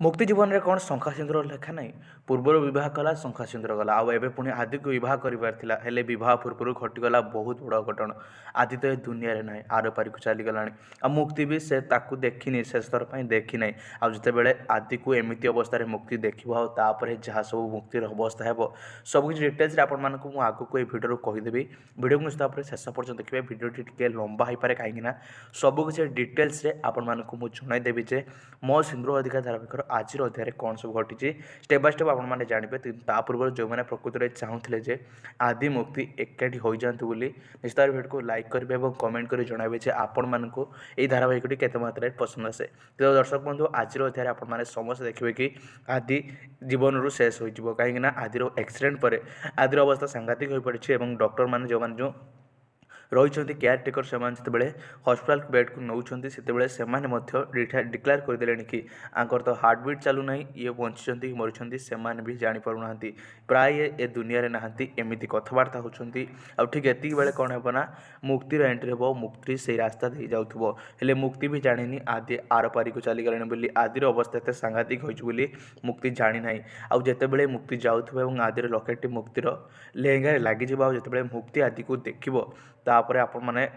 मुक्ति जीवन में कौन शंखा सिंदूर लेखा ना पूर्वर बहुत कला शंखा सिंदूर गला आउ पुणी आदि को बहुत कर बहुत पूर्व घटीगला बहुत बड़ घटना आदि तो ये दुनिया ना आर पारी को चलीगला आ मुक्ति भी से देखनी शेष थर पर देखी ना आते आदि को एमती अवस्था मुक्ति देखो आपर जहाँ सब मुक्तिर अवस्था है सबकि डिटेल्स आपको आग को भिडियो कहीदेवी भिडियो को निश्चित शेष पर्यटन देखिए भिडियोटी टे लंबा हो पाए कहीं सबकि डिटेल्स आपको जनईदेवी जे मो सिंदूर अधिकार धारावाहिक आज अध्याय कौन सब घटी स्टेप बाय स्टेप आपने जानते पूर्व जो मैंने प्रकृति में चाहूले जे आदि मुक्ति एकाठी हो जातु बोली निश्चित भिडियो को लाइक करेंगे और कमेंट कर जनइबे आपण मानक ये धारावाहिकटी केते मात्रा पसंद आसे तो दर्शक बंधु आज अध्याय आपने समस्त देखिए कि आदि जीवन रू शेष हो कहीं आदिर एक्सीडेंट पर आदिर अवस्था सांघातिक हो पड़ी और डॉक्टर मैंने जो मैंने जो रही केयारटेकर से हस्पिटाल बेड को नौकरी से डिक्लेयर करदे कि आंकर तो हार्टबिट चलूना ये बंची मरी से भी जापना प्राय ए दुनिया नहांती एमती कथबार्ता होती ठीक एति बेले कौन होना मुक्तिर एंट्री हे मुक्ति से रास्ता दे जाऊे हेले मुक्ति भी जानी आदि आर पारी को चलीगला बोली आदिर अवस्था एत सांघातिक होली मुक्ति जानी ना आउ जिते मुक्ति जाऊे आदिर लकेटटी मुक्तिर लेहेंगा लगी जिते मुक्ति आदि को देखो तापर आपण मैंने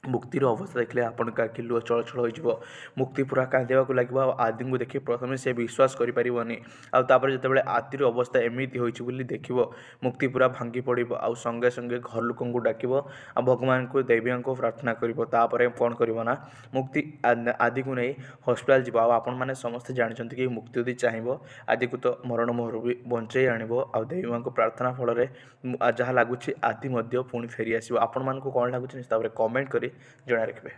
मुक्तिर अवस्था देखले आपण का लुह चलचल हो मुक्ति पूरा कांदे लगे आदि को देखिए प्रथम से विश्वास करें आपर जो आदिर अवस्था एमती होली देख मुक्ति पूरा भांगी पड़ो आउ संगे संगे घर लोक डाक भगवान को देवी को प्रार्थना कर कौन करना मुक्ति आदि को नहीं हस्पिटाल जी आपण मैंने समस्ते जानते कि मुक्ति यदि चाहिए आदि को तो मरण मोहर भी बंचे आण देवी माँ को प्रार्थना फल जहाँ लगुच आदि पुणी फेरी आसो आपण मानक कौन लगुच कमेंट कर जଣା रखिए।